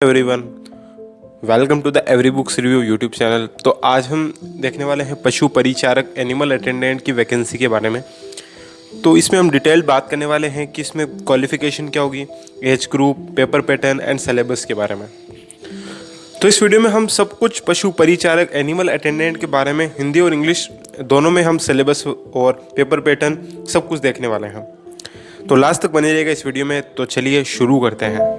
Everyone, welcome to the every books review YouTube channel. तो आज हम देखने वाले हैं पशु परिचारक एनिमल अटेंडेंट की वैकेंसी के बारे में। तो इसमें हम डिटेल बात करने वाले हैं कि इसमें क्वालिफिकेशन क्या होगी, age group, paper pattern and syllabus के बारे में। तो इस वीडियो में हम सब कुछ पशु परिचारक एनिमल अटेंडेंट के बारे में हिंदी और इंग्लिश दोनों में हम सिलेबस और पेपर पैटर्न सब कुछ देखने वाले हैं। तो लास्ट तक बने रहिएगा इस वीडियो में। तो चलिए शुरू करते हैं।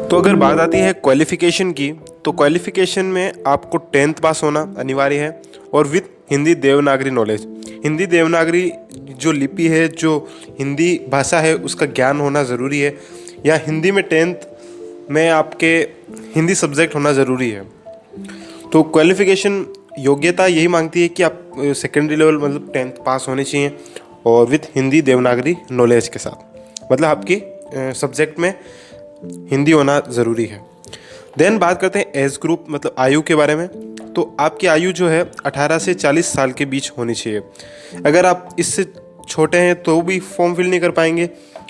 तो अगर बात आती है क्वालिफिकेशन की, तो क्वालिफिकेशन में आपको 10th पास होना अनिवार्य है और विद हिंदी देवनागरी नॉलेज। हिंदी देवनागरी जो लिपि है, जो हिंदी भाषा है, उसका ज्ञान होना ज़रूरी है, या हिंदी में 10th में आपके हिंदी सब्जेक्ट होना ज़रूरी है। तो क्वालिफिकेशन योग्यता यही मांगती है कि आप सेकेंडरी लेवल मतलब 10th पास होने चाहिए और विद हिंदी देवनागरी नॉलेज के साथ, मतलब आपकी सब्जेक्ट में हिंदी होना ज़रूरी है। देन बात करते हैं एज ग्रुप मतलब आयु के बारे में। तो आपकी आयु जो है 18 से 40 साल के बीच होनी चाहिए। अगर आप इससे छोटे हैं तो भी फॉर्म फिल नहीं कर पाएंगे,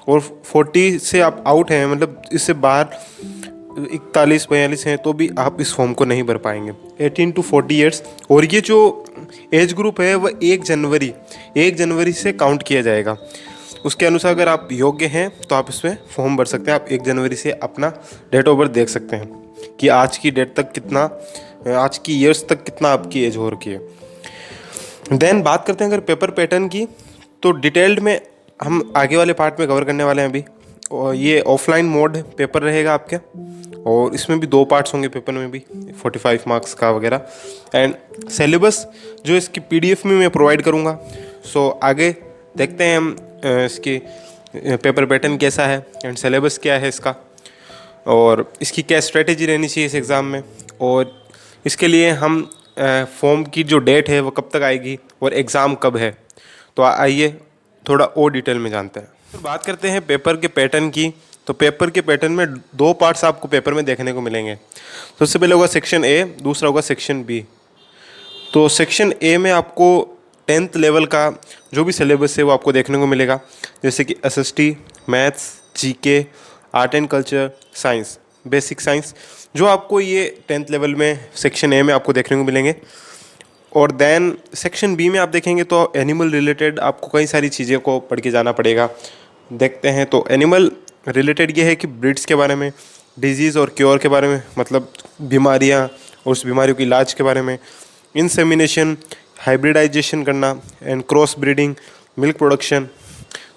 और 40 से आप आउट हैं मतलब इससे बाहर 41-42 हैं तो भी आप इस फॉर्म को नहीं भर पाएंगे। 18 to 40 ईयर्स। और ये जो एज ग्रुप है वह 1 जनवरी से काउंट किया जाएगा। उसके अनुसार अगर आप योग्य हैं तो आप इसमें फॉर्म भर सकते हैं। आप 1 जनवरी से अपना डेट ऑफ बर्थ देख सकते हैं कि आज की डेट तक कितना, आज की ईयर्स तक कितना आपकी एज हो रखी है। देन बात करते हैं अगर पेपर पैटर्न की, तो डिटेल्ड में हम आगे वाले पार्ट में कवर करने वाले हैं अभी। और ये ऑफलाइन मोड पेपर रहेगा आपके, और इसमें भी 2 पार्ट्स होंगे पेपर में भी, 45 मार्क्स का वगैरह। एंड सिलेबस जो इसकी PDF में मैं प्रोवाइड करूँगा। सो आगे देखते हैं हम इसकी पेपर पैटर्न कैसा है एंड सिलेबस क्या है इसका, और इसकी क्या स्ट्रेटेजी रहनी चाहिए इस एग्ज़ाम में, और इसके लिए हम फॉर्म की जो डेट है वो कब तक आएगी और एग्ज़ाम कब है। तो आइए थोड़ा और डिटेल में जानते हैं। तो बात करते हैं पेपर के पैटर्न की। तो पेपर के पैटर्न में 2 पार्ट्स आपको पेपर में देखने को मिलेंगे। तो सबसे पहले होगा सेक्शन ए, दूसरा होगा सेक्शन बी। तो सेक्शन ए में आपको 10th लेवल का जो भी सिलेबस है वो आपको देखने को मिलेगा, जैसे कि SST, maths, GK, art and culture, science, basic science, जो आपको ये 10th लेवल में सेक्शन ए में आपको देखने को मिलेंगे। और देन सेक्शन बी में आप देखेंगे तो एनिमल रिलेटेड आपको कई सारी चीज़ें को पढ़ के जाना पड़ेगा। देखते हैं तो एनिमल रिलेटेड ये है कि ब्रीड्स के बारे में, डिजीज़ और क्योर के बारे में, मतलब बीमारियाँ और उस बीमारियों के इलाज के बारे में, इंसेमिनेशन, हाइब्रिडाइजेशन करना and cross breeding, milk production.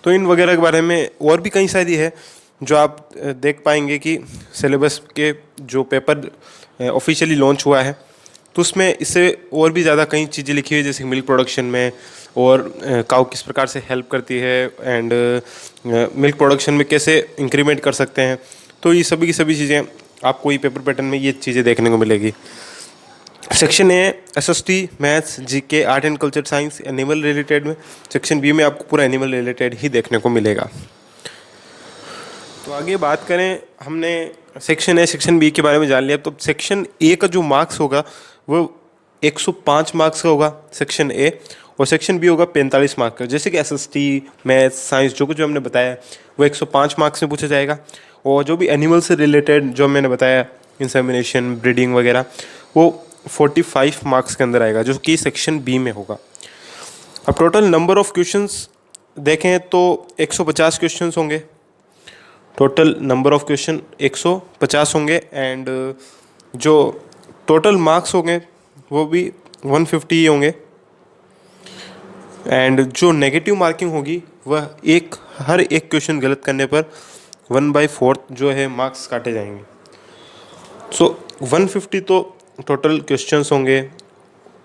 तो इन वगैरह के बारे में और भी कई सारी है जो आप देख पाएंगे कि सिलेबस के जो पेपर ऑफिशियली लॉन्च हुआ है तो उसमें इससे और भी ज़्यादा कई चीज़ें लिखी हुई है, जैसे मिल्क प्रोडक्शन में, और काऊ किस प्रकार से हेल्प करती है, एंड मिल्क प्रोडक्शन में कैसे इंक्रीमेंट कर सकते हैं। तो ये सभी की सभी चीज़ें आपको ये पेपर पैटर्न में ये चीज़ें देखने को मिलेगी। Section A SST, maths, GK, art and culture, science, animal related में। सेक्शन बी में आपको पूरा एनिमल रिलेटेड ही देखने को मिलेगा। तो आगे बात करें, हमने सेक्शन ए सेक्शन बी के बारे में जान लिया। तो सेक्शन ए का जो मार्क्स होगा वो 105 मार्क्स का होगा सेक्शन ए, और सेक्शन बी होगा 45 मार्क्स का। जैसे कि SST, मैथ्स, साइंस जो कुछ जो हमने बताया वो 105 मार्क्स में पूछा जाएगा, और जो भी एनिमल से रिलेटेड जो मैंने बताया, इंसेमिनेशन, ब्रीडिंग वगैरह, वो 45 मार्क्स के अंदर आएगा, जो कि सेक्शन बी में होगा। अब टोटल नंबर ऑफ क्वेश्चंस देखें तो 150 क्वेश्चंस होंगे। टोटल नंबर ऑफ क्वेश्चन 150 होंगे, एंड जो टोटल मार्क्स होंगे वो भी 150 होंगे, एंड जो नेगेटिव मार्किंग होगी वह हर एक क्वेश्चन गलत करने पर 1/4 जो है मार्क्स काटे जाएंगे। सो 150 तो टोटल क्वेश्चंस होंगे,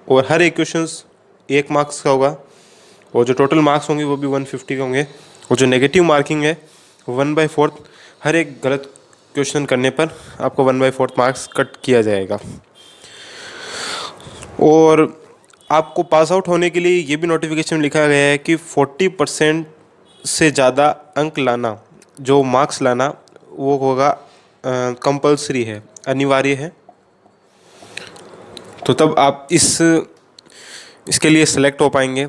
और हर एक क्वेश्चंस 1 मार्क्स का होगा, और जो टोटल मार्क्स होंगे वो भी 150 के होंगे, और जो नेगेटिव मार्किंग है 1/4 हर एक गलत क्वेश्चन करने पर आपको 1/4 मार्क्स कट किया जाएगा। और आपको पास आउट होने के लिए ये भी नोटिफिकेशन लिखा गया है कि 40% से ज़्यादा अंक लाना, जो मार्क्स लाना, वो होगा कंपल्सरी है, अनिवार्य है। तो तब आप इसके लिए सेलेक्ट हो पाएंगे।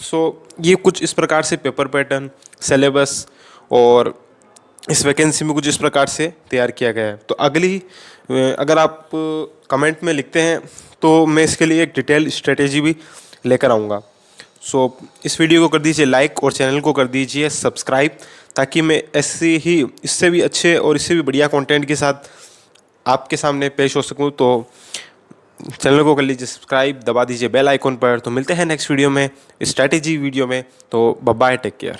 सो ये कुछ इस प्रकार से पेपर पैटर्न, सिलेबस और इस वैकेंसी में कुछ इस प्रकार से तैयार किया गया है। तो अगली अगर आप कमेंट में लिखते हैं तो मैं इसके लिए एक डिटेल स्ट्रेटेजी भी लेकर आऊँगा। सो इस वीडियो को कर दीजिए लाइक और चैनल को कर दीजिए सब्सक्राइब, ताकि मैं ऐसे ही इससे भी अच्छे और इससे भी बढ़िया कंटेंट के साथ आपके सामने पेश हो सकूं। तो चैनल को कर लीजिए सब्सक्राइब, दबा दीजिए बेल आइकॉन पर। तो मिलते हैं नेक्स्ट वीडियो में, स्ट्रैटेजी वीडियो में। तो बाय बाय, टेक केयर।